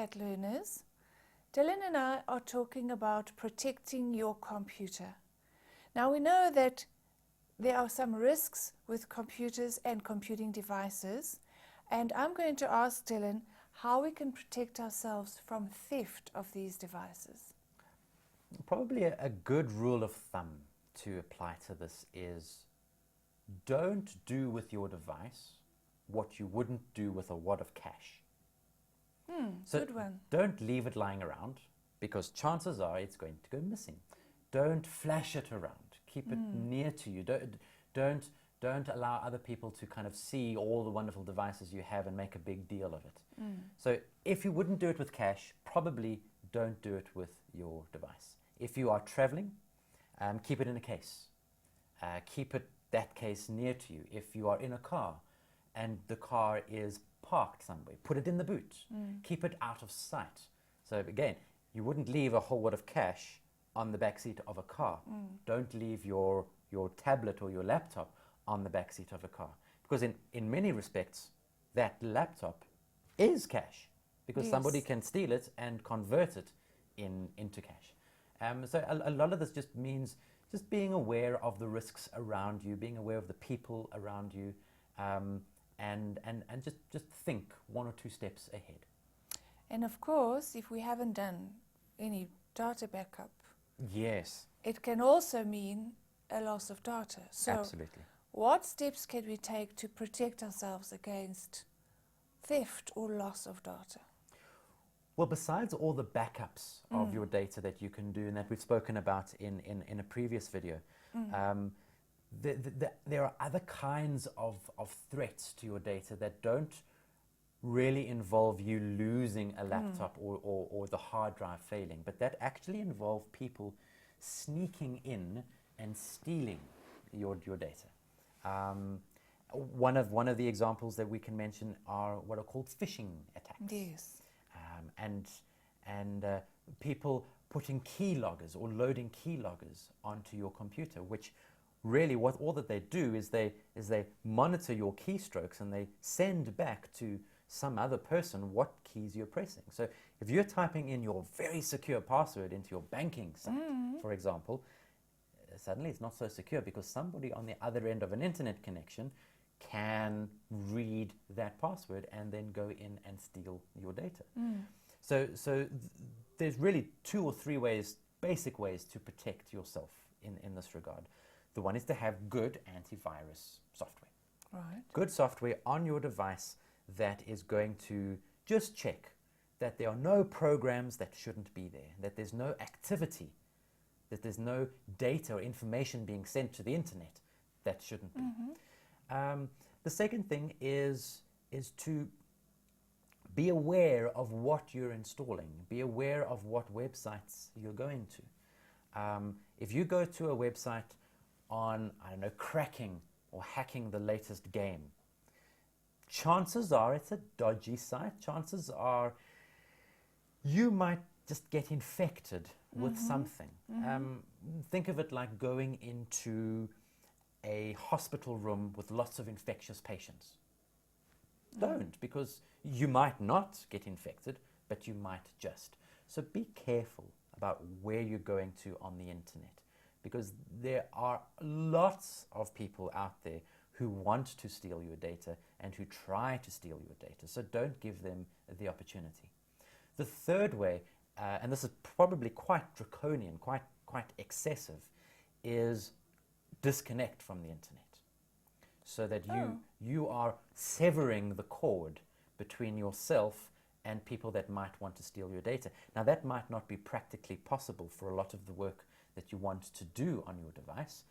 Cat Learners. Dylan and I are talking about protecting your computer. Now we know that there are some risks with computers and computing devices, and I'm going to ask Dylan how we can protect ourselves from theft of these devices. Probably a good rule of thumb to apply to this is don't do with your device what you wouldn't do with a wad of cash. So Good one. don't leave it lying around, because chances are it's going to go missing. Don't flash it around. Keep it near to you. Don't allow other people to kind of see all the wonderful devices you have and make a big deal of it. So if you wouldn't do it with cash, probably don't do it with your device. If you are traveling, keep it in a case. Keep that case near to you. If you are in a car and the car is parked somewhere, put it in the boot. Keep it out of sight. So again, you wouldn't leave a whole lot of cash on the back seat of a car. Don't leave your tablet or your laptop on the back seat of a car, because in many respects that laptop is cash, because somebody can steal it and convert it into cash. So a lot of this just means just being aware of the risks around you, being aware of the people around you, and just think one or two steps ahead. And of course, if we haven't done any data backup, Yes, it can also mean a loss of data. So absolutely. what steps can we take to protect ourselves against theft or loss of data? Well, besides all the backups of your data that you can do and that we've spoken about in a previous video, there are other kinds of threats to your data that don't really involve you losing a laptop or the hard drive failing, but that actually involve people sneaking in and stealing your data. One of the examples that we can mention are what are called phishing attacks. Yes. And people putting keyloggers or loading keyloggers onto your computer, which really all that they do is they monitor your keystrokes and they send back to some other person what keys you're pressing. So if you're typing in your very secure password into your banking site, for example, suddenly it's not so secure because somebody on the other end of an internet connection can read that password and then go in and steal your data. So there's really two or three basic ways to protect yourself in this regard. The one is to have good antivirus software. Right. Good software on your device that is going to just check that there are no programs that shouldn't be there, that there's no activity, that there's no data or information being sent to the internet that shouldn't be. The second thing is to be aware of what you're installing. Be aware of what websites you're going to. If you go to a website on, I don't know, cracking or hacking the latest game, chances are it's a dodgy site. Chances are you might just get infected with something. Think of it like going into a hospital room with lots of infectious patients. Don't, because you might not get infected, but you might just. So be careful about where you're going to on the internet, because there are lots of people out there who want to steal your data and who try to steal your data. So don't give them the opportunity. The third way, and this is probably quite draconian, quite excessive, is disconnect from the internet, so that you are severing the cord between yourself and people that might want to steal your data. Now that might not be practically possible for a lot of the work that you want to do on your device,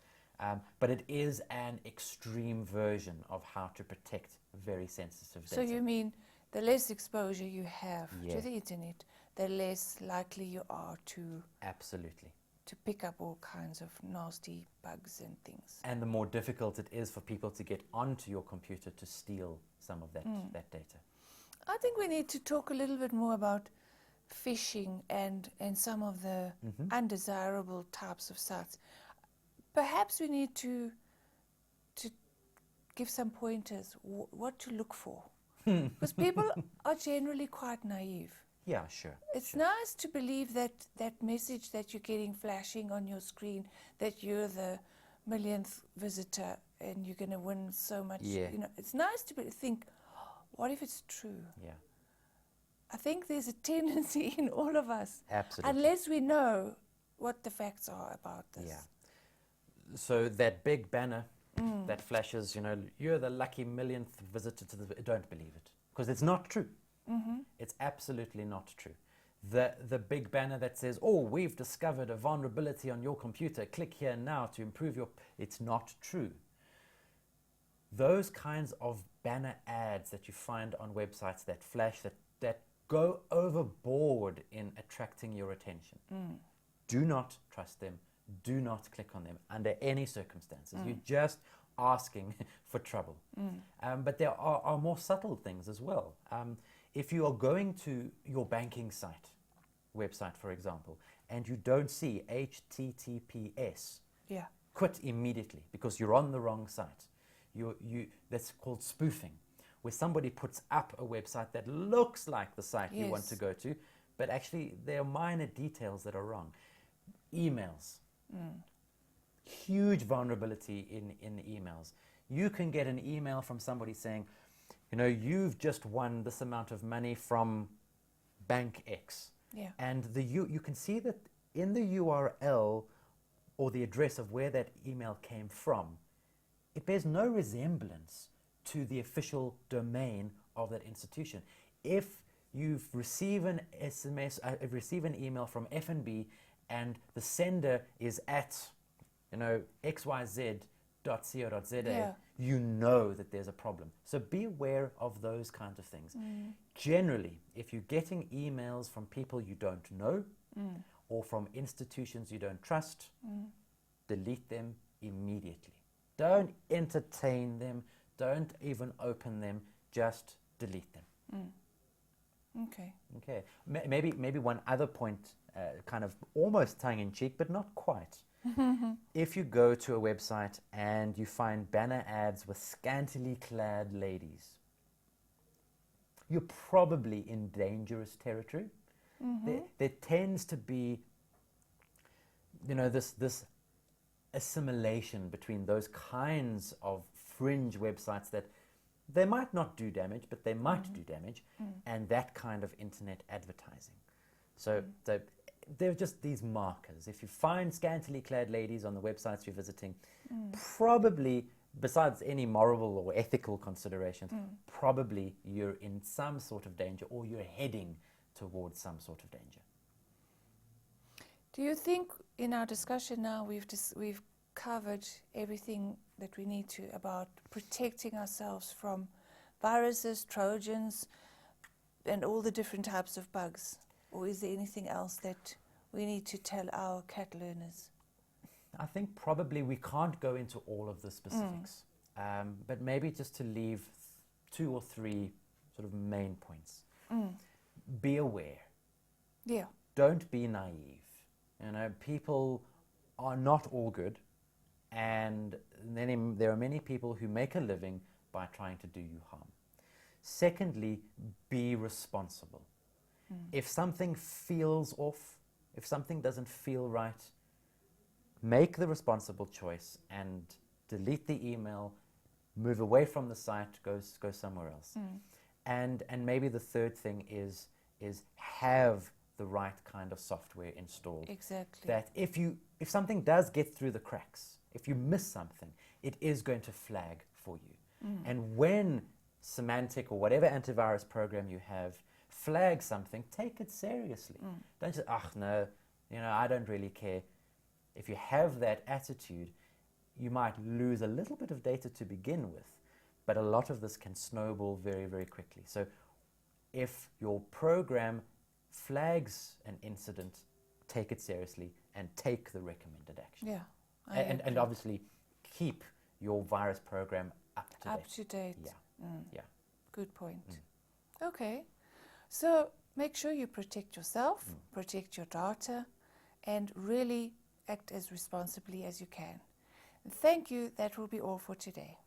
but it is an extreme version of how to protect very sensitive data. So you mean the less exposure you have Yeah. to the internet, the less likely you are to Absolutely. pick up all kinds of nasty bugs and things. And the more difficult it is for people to get onto your computer to steal some of that data. I think we need to talk a little bit more about phishing and some of the undesirable types of sites. Perhaps we need to give some pointers what to look for. Because people are generally quite naive. Yeah, sure. It's sure. nice to believe that that message that you're getting flashing on your screen, that you're the millionth visitor and you're going to win so much. Yeah. You know, it's nice to think, what if it's true? Yeah, I think there's a tendency in all of us, absolutely. unless we know what the facts are about this. Yeah. So that big banner that flashes, you know, you're the lucky millionth visitor to the... Don't believe it, because it's not true. It's absolutely not true. The big banner that says, oh, we've discovered a vulnerability on your computer, click here now to improve your... It's not true. Those kinds of banner ads that you find on websites that flash, that go overboard in attracting your attention, do not trust them. Do not click on them under any circumstances. You're just asking for trouble. But there are more subtle things as well. If you are going to your banking website, for example, and you don't see HTTPS, Yeah. quit immediately, because you're on the wrong site. That's called spoofing, where somebody puts up a website that looks like the site you want to go to, but actually there are minor details that are wrong. Emails. Huge vulnerability in emails. You can get an email from somebody saying, you know, you've just won this amount of money from Bank X. Yeah. And you can see that in the URL or the address of where that email came from, it bears no resemblance to the official domain of that institution. If you receive an receive an email from FNB and the sender is at, you know, xyz.co.za, Yeah. you know that there's a problem. So be aware of those kinds of things. Generally, if you're getting emails from people you don't know or from institutions you don't trust, delete them immediately. Don't entertain them. Don't even open them. Just delete them. Okay. Okay. Maybe one other point, kind of almost tongue-in-cheek, but not quite. If you go to a website and you find banner ads with scantily clad ladies, you're probably in dangerous territory. There tends to be, you know, this assimilation between those kinds of fringe websites that they might not do damage, but they might do damage, and that kind of internet advertising. So they're just these markers. If you find scantily clad ladies on the websites you're visiting, probably, besides any moral or ethical considerations, probably you're in some sort of danger, or you're heading towards some sort of danger. Do you think in our discussion now we've covered everything that we need to about protecting ourselves from viruses, Trojans, and all the different types of bugs? Or is there anything else that we need to tell our cat learners? I think probably we can't go into all of the specifics, but maybe just to leave 2 or 3 sort of main points. Be aware. Yeah. Don't be naive. You know, people are not all good, and then there are many people who make a living by trying to do you harm. Secondly, be responsible. If something feels off, if something doesn't feel right, make the responsible choice and delete the email, move away from the site, go somewhere else. And maybe the third thing is have the right kind of software installed. Exactly. That if something does get through the cracks, if you miss something, it is going to flag for you. And when Symantec or whatever antivirus program you have flag something, take it seriously. Don't just, no, you know, I don't really care. If you have that attitude, you might lose a little bit of data to begin with, but a lot of this can snowball very, very quickly. So if your program flags an incident, take it seriously and take the recommended action. Yeah. And obviously keep your virus program up to date. Up to date. Yeah. Yeah. Good point. Okay. So make sure you protect yourself, protect your data, and really act as responsibly as you can. And thank you. That will be all for today.